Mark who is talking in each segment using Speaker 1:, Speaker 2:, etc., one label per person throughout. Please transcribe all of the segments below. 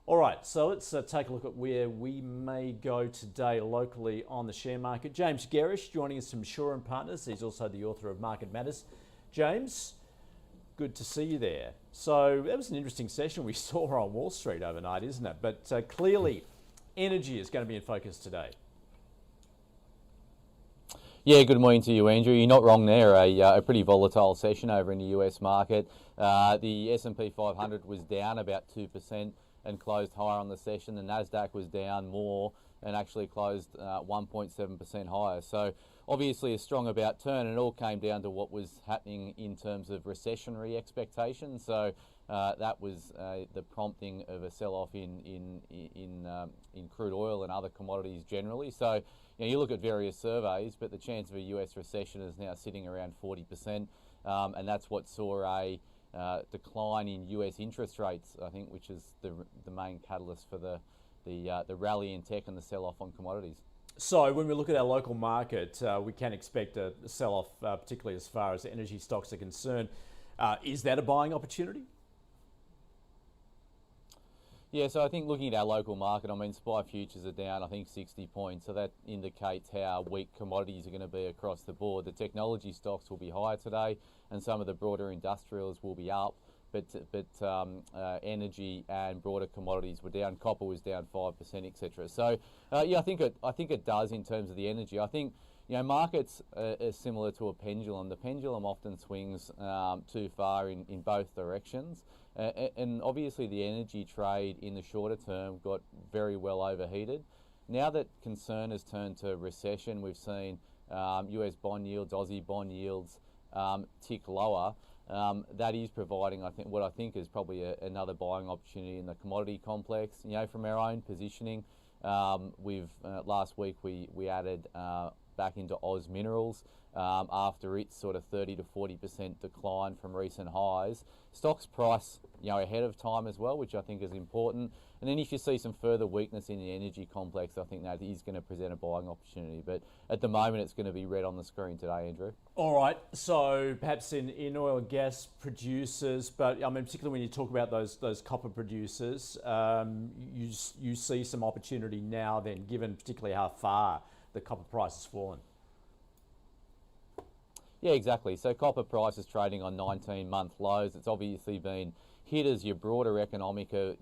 Speaker 1: All right, so let's take a look at where we may go today locally on the share market. James Gerrish joining us from Shaw and Partners. He's also the author of Market Matters. James, good to see you there. So that was an interesting session we saw on Wall Street overnight, isn't it? But clearly, energy is going to be in focus today.
Speaker 2: Yeah, good morning to you, Andrew. You're not wrong there. A pretty volatile session over in the US market. The S&P 500 was down about 2% and closed higher on the session. The Nasdaq was down more and actually closed 1.7% higher. So obviously a strong about turn, and it all came down to what was happening in terms of recessionary expectations. So that was the prompting of a sell-off in crude oil and other commodities generally. So you look at various surveys, but the chance of a US recession is now sitting around 40%, and that's what saw a decline in US interest rates, I think, which is the main catalyst for the rally in tech and the sell-off on commodities.
Speaker 1: So when we look at our local market, we can expect a sell-off, particularly as far as energy stocks are concerned. Is that a buying opportunity?
Speaker 2: Yeah, so I think looking at our local market, I mean, SPI futures are down, I think, 60 points. So that indicates how weak commodities are going to be across the board. The technology stocks will be higher today, and some of the broader industrials will be up. But energy and broader commodities were down. Copper was down 5%, etc. So yeah, I think it does in terms of the energy. I think markets are similar to a pendulum. The pendulum often swings too far in both directions. And obviously the energy trade in the shorter term got very well overheated. Now that concern has turned to recession, we've seen US bond yields, Aussie bond yields tick lower. That is providing, I think, what I think is probably another buying opportunity in the commodity complex. From our own positioning, last week we added back into Oz Minerals after its sort of 30 to 40% decline from recent highs. Stocks price ahead of time as well, which I think is important. And then if you see some further weakness in the energy complex, I think that is going to present a buying opportunity. But at the moment, it's going to be red on the screen today, Andrew.
Speaker 1: All right, so perhaps in oil and gas producers, but I mean, particularly when you talk about those copper producers, you see some opportunity now then, given particularly how far the copper price has fallen.
Speaker 2: Yeah, exactly. So copper price is trading on 19-month lows. It's obviously been hit as your broader barometer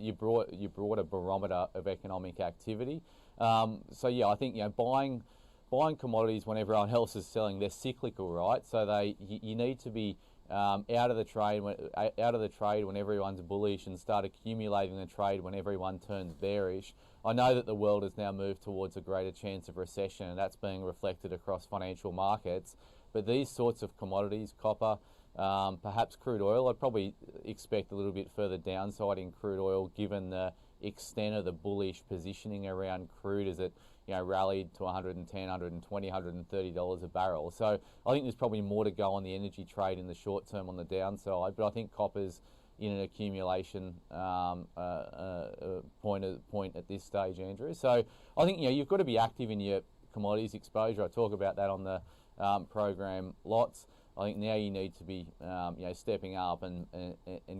Speaker 2: of economic activity. So yeah, I think buying commodities when everyone else is selling, they're cyclical, right? So you need to be out of the trade when everyone's bullish and start accumulating the trade when everyone turns bearish. I know that the world has now moved towards a greater chance of recession, and that's being reflected across financial markets. But these sorts of commodities, copper, perhaps crude oil, I'd probably expect a little bit further downside in crude oil given the extent of the bullish positioning around crude as it rallied to $110, $120, $130 a barrel. So I think there's probably more to go on the energy trade in the short term on the downside, but I think copper's in an accumulation point at this stage, Andrew. So I think you've got to be active in your commodities exposure. I talk about that on the program lots. I think now you need to be stepping up and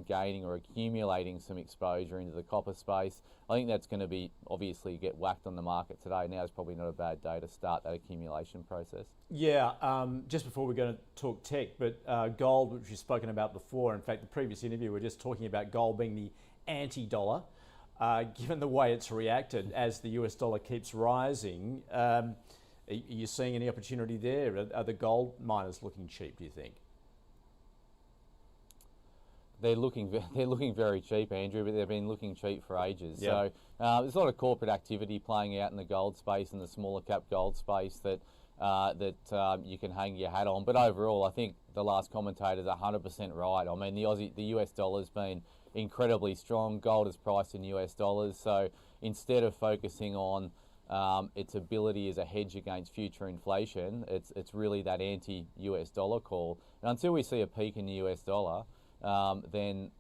Speaker 2: gaining or accumulating some exposure into the copper space. I think that's going to be obviously get whacked on the market today. Now is probably not a bad day to start that accumulation process.
Speaker 1: Yeah, just before we're going to talk tech, but gold, which we've spoken about before. In fact, the previous interview, we were just talking about gold being the anti-dollar. Given the way it's reacted as the US dollar keeps rising, are you seeing any opportunity there? Are the gold miners looking cheap, do you think?
Speaker 2: They're looking very cheap, Andrew, but they've been looking cheap for ages.
Speaker 1: Yep.
Speaker 2: So there's a lot of corporate activity playing out in the gold space and the smaller cap gold space that you can hang your hat on. But overall, I think the last commentator's 100% right. I mean, the US dollar's been incredibly strong. Gold is priced in US dollars. So instead of focusing on its ability as a hedge against future inflation, it's really that anti-US dollar call. And until we see a peak in the US dollar, then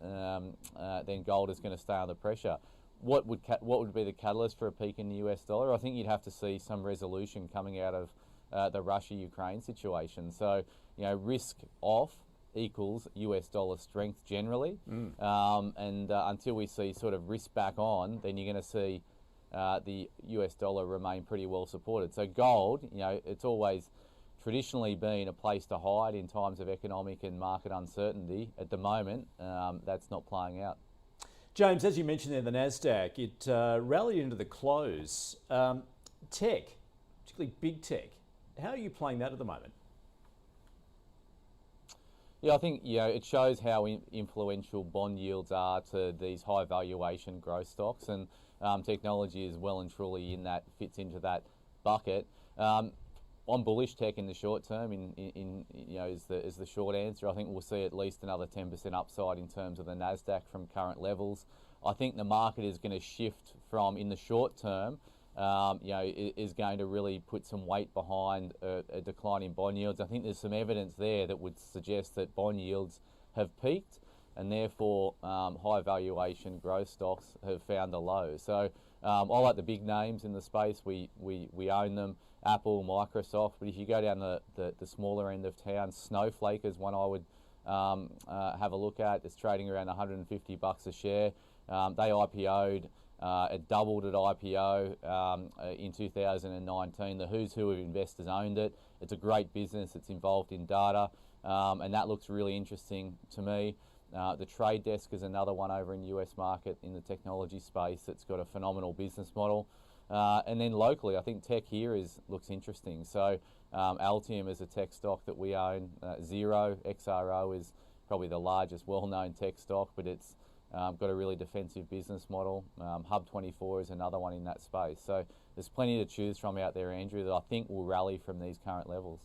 Speaker 2: gold is going to stay under pressure. What would be the catalyst for a peak in the US dollar? I think you'd have to see some resolution coming out of the Russia-Ukraine situation. So risk off, equals US dollar strength generally. Until we see sort of risk back on, then you're going to see the US dollar remain pretty well supported. So gold, it's always traditionally been a place to hide in times of economic and market uncertainty. At the moment, that's not playing out.
Speaker 1: James, as you mentioned there, the Nasdaq, it rallied into the close. Tech, particularly big tech, how are you playing that at the moment?
Speaker 2: Yeah, I think it shows how influential bond yields are to these high valuation growth stocks, and technology is well and truly fits into that bucket. I'm bullish tech in the short term. Is the short answer. I think we'll see at least another 10% upside in terms of the Nasdaq from current levels. I think the market is going to shift from, in the short term, is going to really put some weight behind a decline in bond yields. I think there's some evidence there that would suggest that bond yields have peaked, and therefore high valuation growth stocks have found a low. So I like the big names in the space. We own them. Apple, Microsoft, but if you go down the smaller end of town, Snowflake is one I would have a look at. It's trading around $150 a share. They IPO'd, it doubled at IPO in 2019. The who's who of investors owned it. It's a great business. It's involved in data, and that looks really interesting to me. The Trade Desk is another one over in the US market in the technology space that's got a phenomenal business model. And then locally, I think tech here looks interesting. So Altium is a tech stock that we own. Xero, XRO, is probably the largest well-known tech stock, but it's got a really defensive business model. Hub24 is another one in that space. So there's plenty to choose from out there, Andrew, that I think will rally from these current levels.